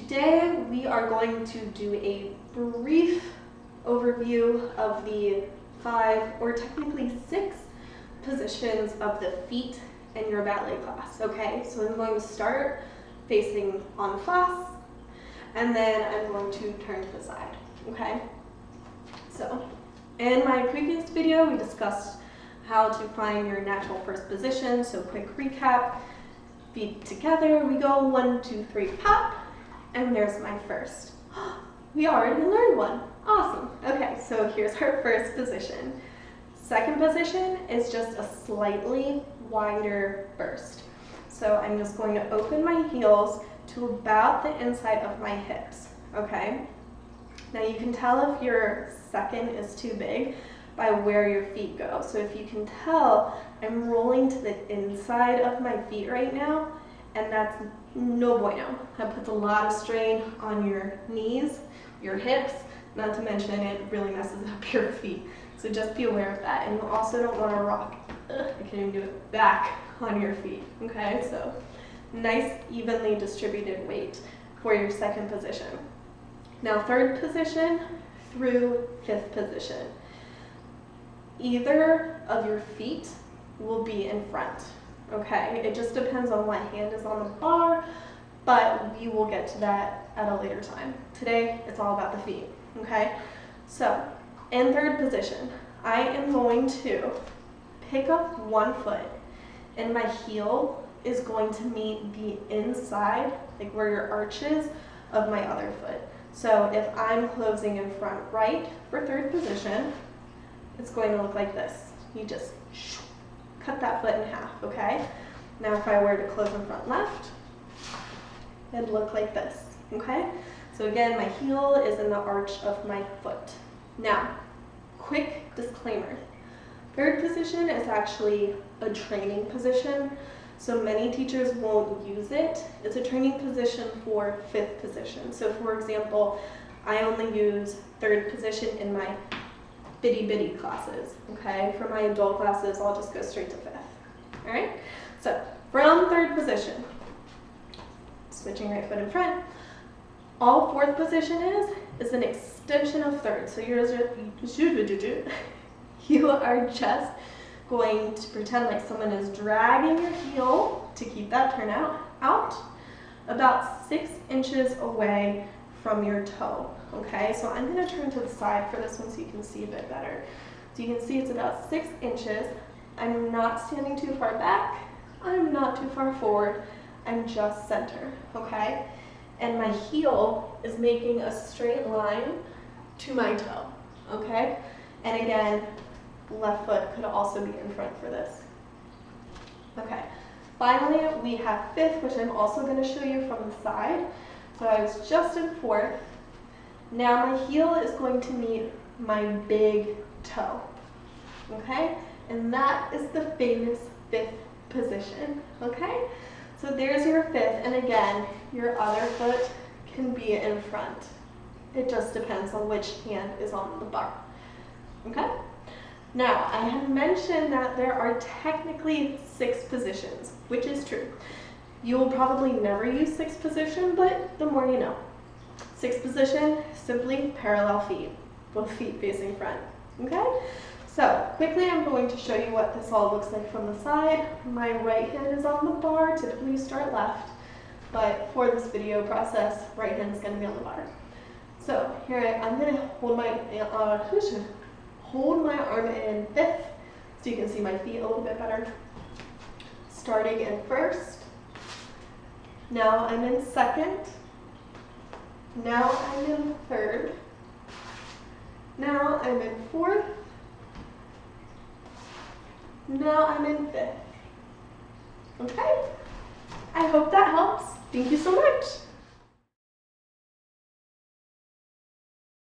Today we are going to do a brief overview of the 5 or technically 6 positions of the feet in your ballet class. Okay, so I'm going to start facing on the class and then I'm going to turn to the side. Okay, so in my previous video we discussed how to find your natural first position. So quick recap: feet together, we go 1, 2, 3, pop, and there's my first. We already learned one. Awesome. Okay, so here's our first position. Second position is just a slightly wider burst. So I'm just going to open my heels to about the inside of my hips. Okay, now you can tell if your second is too big by where your feet go. So if you can tell, I'm rolling to the inside of my feet right now, and that's no bueno. That puts a lot of strain on your knees, your hips, not to mention it really messes up your feet. So just be aware of that. And you also don't want to rock, I can't even do it, back on your feet. Okay, so nice evenly distributed weight for your second position. Now third position through fifth position. Either of your feet will be in front. Okay, it just depends on what hand is on the bar, but we will get to that at a later time. Today, it's all about the feet, okay? So, in third position, I am going to pick up one foot, and my heel is going to meet the inside, like where your arch is, of my other foot. So, if I'm closing in front right for third position, it's going to look like this. You just cut that foot in half, okay? Now if I were to close in front left, it'd look like this, okay? So again, my heel is in the arch of my foot. Now, quick disclaimer. Third position is actually a training position, so many teachers won't use it. It's a training position for fifth position. So for example, I only use third position in my bitty classes, okay? For my adult classes, I'll just go straight to fifth, all right? So from third position, switching right foot in front, all fourth position is an extension of third. So you are just going to pretend like someone is dragging your heel to keep that turn out about 6 inches away from your toe. Okay, so I'm going to turn to the side for this one so you can see a bit better. So you can see it's about 6 inches. I'm not standing too far back. I'm not too far forward. I'm just center, okay? And my heel is making a straight line to my toe, okay? And again, left foot could also be in front for this. Okay, finally we have fifth, which I'm also going to show you from the side. So I was just in fourth. Now my heel is going to meet my big toe, okay? And that is the famous fifth position, okay? So there's your fifth, and again, your other foot can be in front. It just depends on which hand is on the bar, okay? Now, I have mentioned that there are technically 6 positions, which is true. You will probably never use 6th position, but the more you know. 6th position, simply parallel feet, both feet facing front, okay? So quickly I'm going to show you what this all looks like from the side. My right hand is on the bar, typically you start left, but for this video process, right hand is going to be on the bar. So here I'm going to hold my arm in fifth, so you can see my feet a little bit better. Starting in first, now I'm in second, now I'm in third, now I'm in fourth, now I'm in fifth. Okay? I hope that helps. Thank you so much.